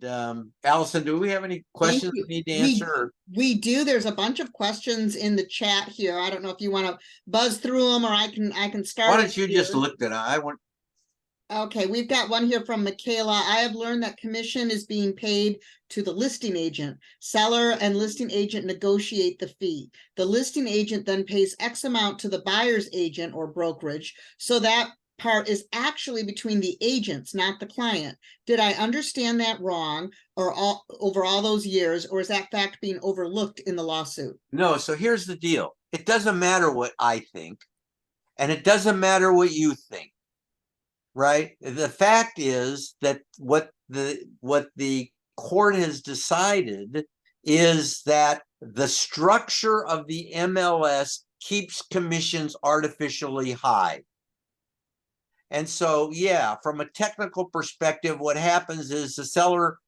And Allison, do we have any Thank questions you. we need to answer? We do. There's a bunch of questions in the chat here. I don't know if you want to buzz through them, or I can start. Why it don't you here. just look that I want? Okay, we've got one here from Michaela. I have learned that commission is being paid to the listing agent. Seller and listing agent negotiate the fee. The listing agent then pays X amount to the buyer's agent or brokerage. So that part is actually between the agents, not the client. Did I understand that wrong, or over all those years, or is that fact being overlooked in the lawsuit? No. So here's the deal. It doesn't matter what I think, and it doesn't matter what you think. Right? The fact is that what the court has decided is that the structure of the MLS keeps commissions artificially high. And so, yeah, from a technical perspective, what happens is the seller,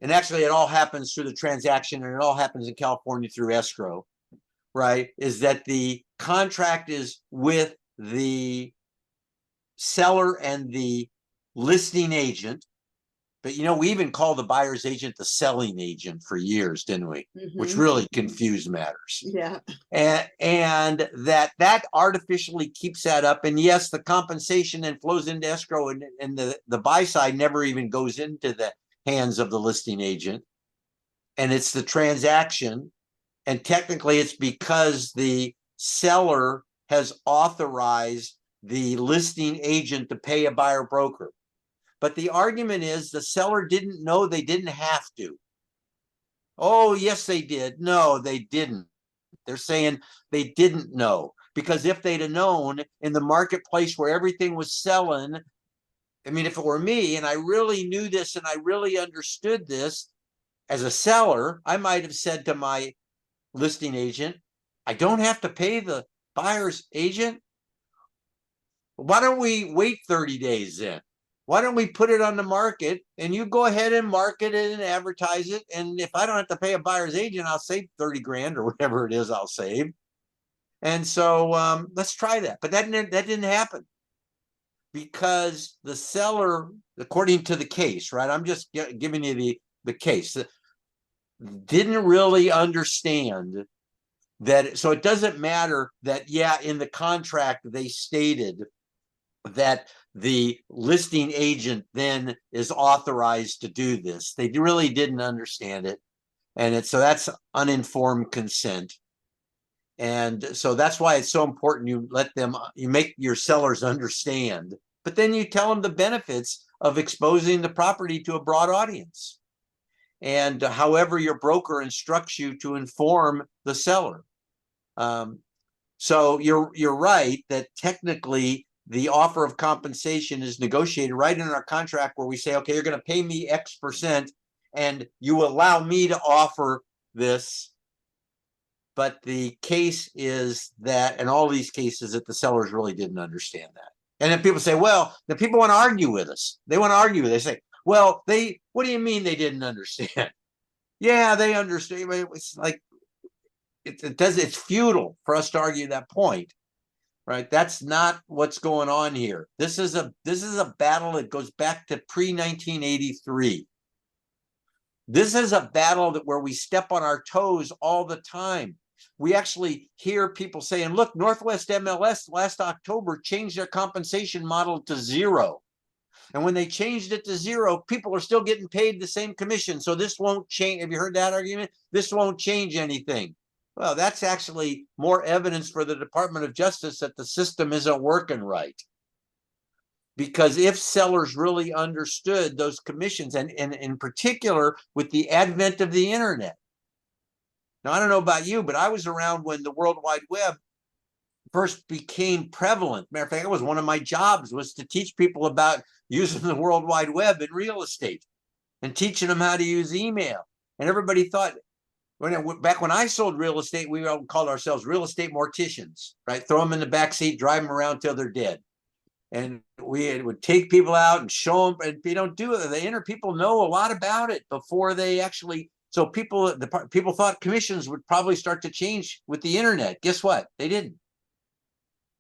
and actually it all happens through the transaction, and it all happens in California through escrow, right? Is that the contract is with the seller and the listing agent. But we even call the buyer's agent the selling agent for years, didn't we? Which really confused matters. Yeah. And that artificially keeps that up. And yes, the compensation then flows into escrow, and the buy side never even goes into the hands of the listing agent. And it's the transaction. And technically it's because the seller has authorized the listing agent to pay a buyer broker. But the argument is the seller didn't know they didn't have to. Oh, yes, they did. No, they didn't. They're saying they didn't know, because if they'd have known in the marketplace where everything was selling, I mean, if it were me and I really knew this and I really understood this as a seller, I might have said to my listing agent, I don't have to pay the buyer's agent. Why don't we wait 30 days then? Why don't we put it on the market and you go ahead and market it and advertise it? And if I don't have to pay a buyer's agent, I'll save 30 grand or whatever it is I'll save. And so let's try that. But that didn't happen, because the seller, according to the case, right? I'm just giving you the case, didn't really understand that. So it doesn't matter that, yeah, in the contract they stated that the listing agent then is authorized to do this. They really didn't understand it. And so that's uninformed consent. And so that's why it's so important you make your sellers understand, but then you tell them the benefits of exposing the property to a broad audience. And however your broker instructs you to inform the seller. So you're right that technically the offer of compensation is negotiated right in our contract, where we say, okay, you're going to pay me X% and you allow me to offer this. But the case is that in all these cases that the sellers really didn't understand that. And then people say, well, the people want to argue with us. They want to argue. They say, well, what do you mean they didn't understand? Yeah, they understand. It's like, it's futile for us to argue that point. Right? That's not what's going on here. This is a battle that goes back to pre-1983. This is a battle where we step on our toes all the time. We actually hear people saying, look, Northwest MLS last October changed their compensation model to 0. And when they changed it to 0, people are still getting paid the same commission. So this won't change. Have you heard that argument? This won't change anything. Well, that's actually more evidence for the Department of Justice that the system isn't working right. Because if sellers really understood those commissions, and in particular with the advent of the internet. Now, I don't know about you, but I was around when the World Wide Web first became prevalent. Matter of fact, it was one of my jobs, was to teach people about using the World Wide Web in real estate and teaching them how to use email. And everybody thought, back when I sold real estate, we all called ourselves real estate morticians, right? Throw them in the back seat, drive them around till they're dead. And we would take people out and show them, and they don't do it. The people know a lot about it before they actually. So people thought commissions would probably start to change with the internet. Guess what? They didn't.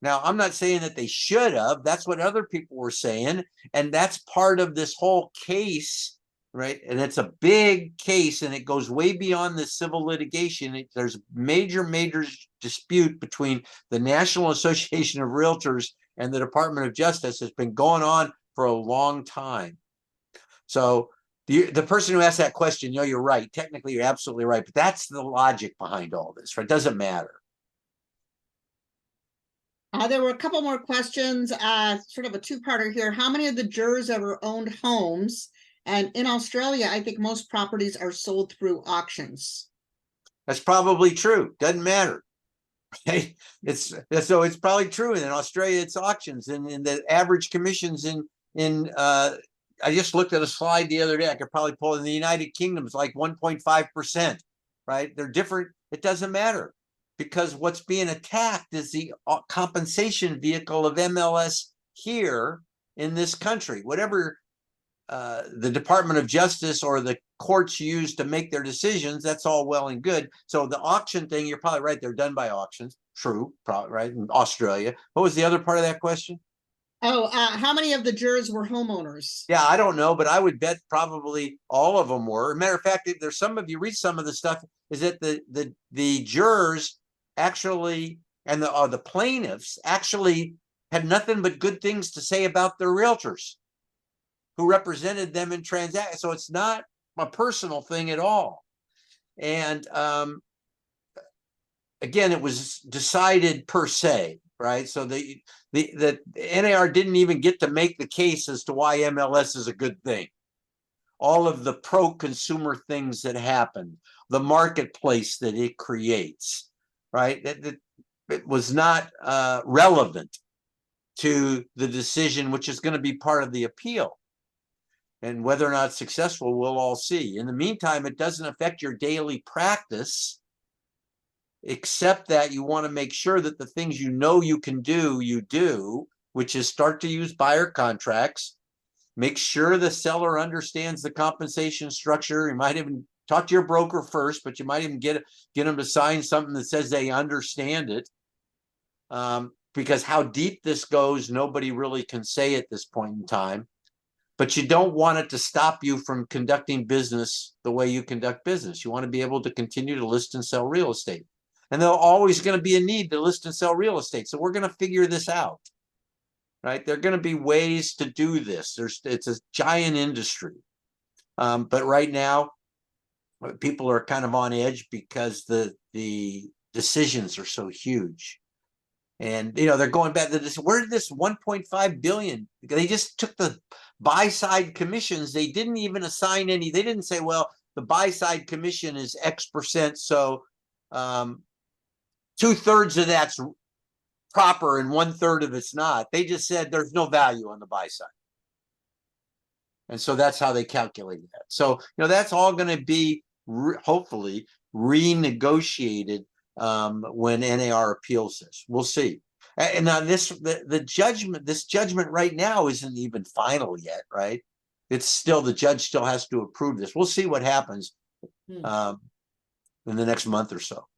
Now, I'm not saying that they should have. That's what other people were saying. And that's part of this whole case right? And it's a big case, and it goes way beyond the civil litigation. There's major dispute between the National Association of Realtors and the Department of Justice. Has been going on for a long time. So the person who asked that question, you're right. Technically, you're absolutely right. But that's the logic behind all this, right? It doesn't matter. There were a couple more questions, sort of a two-parter here. How many of the jurors ever owned homes? And in Australia, I think most properties are sold through auctions. That's probably true. Doesn't matter. Right? So it's probably true. And in Australia, it's auctions, and the average commissions in I just looked at a slide the other day. I could probably pull in the United Kingdom is like 1.5%, right? They're different. It doesn't matter, because what's being attacked is the compensation vehicle of MLS here in this country. Whatever the Department of Justice or the courts use to make their decisions, that's all well and good. So the auction thing, you're probably right. They're done by auctions. True, probably right. In Australia. What was the other part of that question? Oh, how many of the jurors were homeowners? Yeah, I don't know, but I would bet probably all of them were. Matter of fact, if there's some of you read some of the stuff, is that the jurors actually, and the plaintiffs actually had nothing but good things to say about their realtors who represented them in transactions. So it's not a personal thing at all. And again, it was decided per se, right? So the NAR didn't even get to make the case as to why MLS is a good thing. All of the pro-consumer things that happen, the marketplace that it creates, right? It was not relevant to the decision, which is going to be part of the appeal. And whether or not it's successful, we'll all see. In the meantime, it doesn't affect your daily practice, except that you want to make sure that the things you can do, you do, which is start to use buyer contracts. Make sure the seller understands the compensation structure. You might even talk to your broker first, but you might even get them to sign something that says they understand it. Because how deep this goes, nobody really can say at this point in time. But you don't want it to stop you from conducting business the way you conduct business. You want to be able to continue to list and sell real estate. And there's always going to be a need to list and sell real estate. So we're going to figure this out, right? There are going to be ways to do this. It's a giant industry. But right now, people are kind of on edge because the decisions are so huge. And they're going back to this. Where did this 1.5 billion? They just took the buy side commissions. They didn't even assign any. They didn't say, well, the buy side commission is X%, so 2/3 of that's proper and 1/3 of it's not. They just said there's no value on the buy side, and so that's how they calculated that. So that's all going to be hopefully renegotiated when NAR appeals this. We'll see. And now this judgment right now isn't even final yet, right? It's still, the judge still has to approve this. We'll see what happens in the next month or so.